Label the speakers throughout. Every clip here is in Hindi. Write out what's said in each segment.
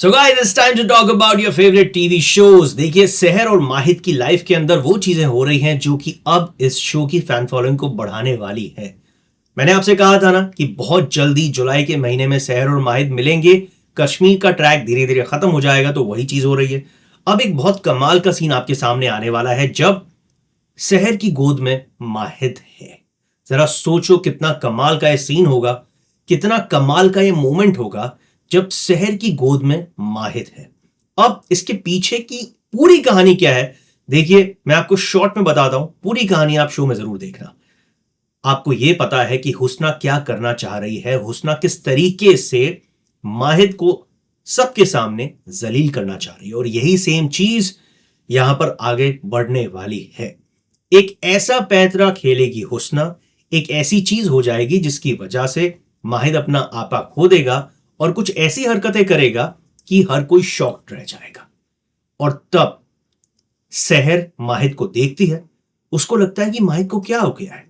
Speaker 1: So guys, it's time to talk about your favorite TV shows. देखिए सहर और माहिद की लाइफ के अंदर वो चीजें हो रही हैं जो कि अब इस शो की फैन फॉलोइंग को बढ़ाने वाली है। मैंने आपसे कहा था ना कि बहुत जल्दी जुलाई के महीने में सहर और माहिद मिलेंगे, कश्मीर का ट्रैक धीरे धीरे खत्म हो जाएगा, तो वही चीज हो रही है। अब एक बहुत कमाल का सीन आपके सामने आने वाला है जब सहर की गोद में माहिद है। जरा सोचो कितना कमाल का ये सीन होगा, कितना कमाल का ये मोमेंट होगा जब सहर की गोद में माहिद है। अब इसके पीछे की पूरी कहानी क्या है, देखिए मैं आपको शॉर्ट में बताता हूं, पूरी कहानी आप शो में जरूर देखना। आपको यह पता है कि हुस्ना क्या करना चाह रही है, हुस्ना किस तरीके से माहिद को सबके सामने जलील करना चाह रही है, और यही सेम चीज यहां पर आगे बढ़ने वाली है। एक ऐसा पैंतरा खेलेगी हुस्ना, एक ऐसी चीज हो जाएगी जिसकी वजह से माहिद अपना आपा खो देगा और कुछ ऐसी हरकतें करेगा कि हर कोई शॉक्ड रह जाएगा। और तब सहर माहिद को देखती है, उसको लगता है कि माहिद को क्या हो गया है,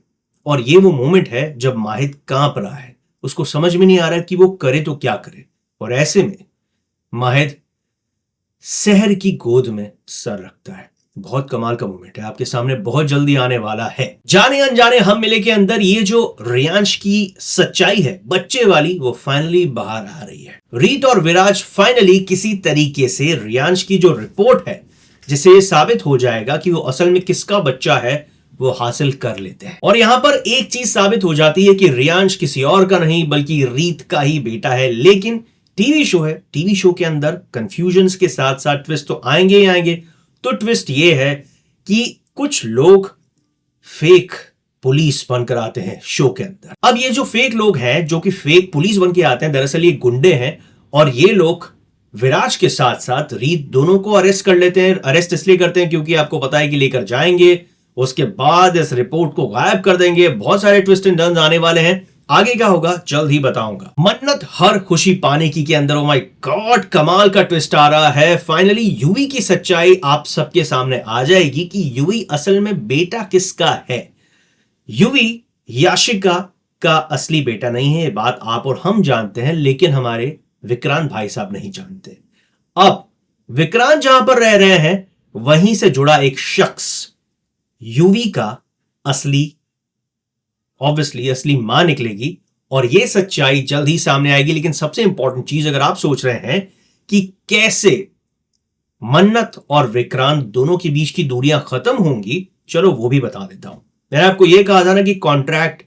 Speaker 1: और ये वो मोमेंट है जब माहिद कांप रहा है, उसको समझ में नहीं आ रहा कि वो करे तो क्या करे। और ऐसे में माहिद सहर की गोद में सर रखता है। बहुत कमाल का मोमेंट है, आपके सामने बहुत जल्दी आने वाला है। जाने अनजाने हम मिले के अंदर ये जो रियांश की सच्चाई है बच्चे वाली, वो फाइनली बाहर आ रही है। रीत और विराज फाइनली किसी तरीके से रियांश की जो रिपोर्ट है, जिसे ये साबित हो जाएगा कि वो असल में किसका बच्चा है, वो हासिल कर लेते हैं। और यहां पर एक चीज साबित हो जाती है कि रियांश किसी और का नहीं बल्कि रीत का ही बेटा है। लेकिन टीवी शो है, टीवी शो के अंदर कंफ्यूजन्स के साथ साथ ट्विस्ट तो आएंगे ही आएंगे। तो ट्विस्ट ये है कि कुछ लोग फेक पुलिस बनकर आते हैं शो के अंदर। अब ये जो फेक लोग हैं जो कि फेक पुलिस बन के आते हैं, दरअसल ये गुंडे हैं, और ये लोग विराज के साथ साथ रीत दोनों को अरेस्ट कर लेते हैं। अरेस्ट इसलिए करते हैं क्योंकि आपको पता है कि लेकर जाएंगे, उसके बाद इस रिपोर्ट को गायब कर देंगे। बहुत सारे ट्विस्ट एंड टर्न्स आने वाले हैं, आगे क्या होगा जल्द ही बताऊंगा। मन्नत हर खुशी पाने की के अंदर, ओ माय गॉड, कमाल का ट्विस्ट आ रहा है। फाइनली यूवी की सच्चाई आप सबके सामने आ जाएगी कि यूवी असल में बेटा किसका है। यूवी याशिका का असली बेटा नहीं है, ये बात आप और हम जानते हैं, लेकिन हमारे विक्रांत भाई साहब नहीं जानते। अब विक्रांत जहां पर रह रहे हैं वहीं से जुड़ा एक शख्स यूवी का ऑब्वियसली असली मां निकलेगी, और यह सच्चाई जल्द ही सामने आएगी। लेकिन सबसे इंपॉर्टेंट चीज, अगर आप सोच रहे हैं कि कैसे मन्नत और विक्रांत दोनों के बीच की दूरियां खत्म होंगी, चलो वो भी बता देता हूं। मैंने आपको यह कहा था ना कि कॉन्ट्रैक्ट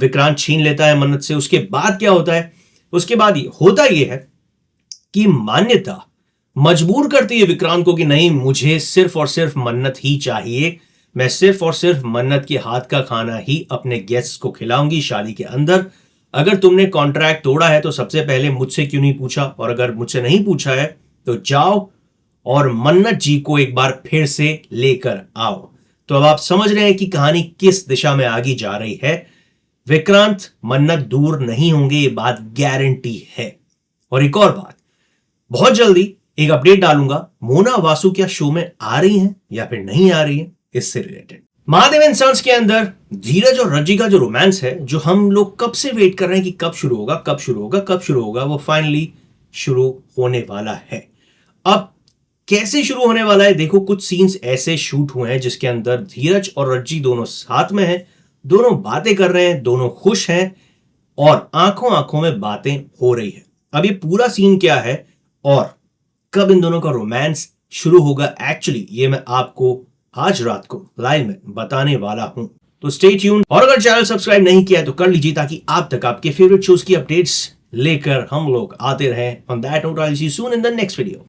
Speaker 1: विक्रांत छीन लेता है मन्नत से। उसके बाद क्या होता है, उसके बाद होता यह है कि मान्यता मजबूर करती है विक्रांत को कि नहीं, मुझे सिर्फ और सिर्फ मन्नत ही चाहिए, मैं सिर्फ और सिर्फ मन्नत के हाथ का खाना ही अपने गेस्ट को खिलाऊंगी शादी के अंदर। अगर तुमने कॉन्ट्रैक्ट तोड़ा है तो सबसे पहले मुझसे क्यों नहीं पूछा, और अगर मुझसे नहीं पूछा है तो जाओ और मन्नत जी को एक बार फिर से लेकर आओ। तो अब आप समझ रहे हैं कि कहानी किस दिशा में आगे जा रही है। विक्रांत मन्नत दूर नहीं होंगे, ये बात गारंटी है। और एक और बात, बहुत जल्दी एक अपडेट डालूंगा, मोना वासु क्या शो में आ रही हैं या फिर नहीं आ रही है, इससे रिलेटेड। महादेव एंड सन्स के अंदर धीरज और रज्जी का जो रोमांस है, जो हम लोग कब से वेट कर रहे हैं कि कब शुरू होगा कब शुरू होगा कब शुरू होगा, वो फाइनली शुरू होने वाला है। अब कैसे शुरू होने वाला है, देखो कुछ सीन्स ऐसे शूट हुए हैं जिसके अंदर धीरज और रज्जी दोनों साथ में हैं, दोनों बातें कर रहे हैं, दोनों खुश हैं, और आंखों आंखों में बातें हो रही है। अब ये पूरा सीन क्या है और कब इन दोनों का रोमांस शुरू होगा, एक्चुअली ये मैं आपको आज रात को लाइव में बताने वाला हूं। तो स्टे ट्यून, और अगर चैनल सब्सक्राइब नहीं किया है तो कर लीजिए, ताकि आप तक आपके फेवरेट शोज की अपडेट्स लेकर हम लोग आते रहें। On that note I will see you soon in the next video.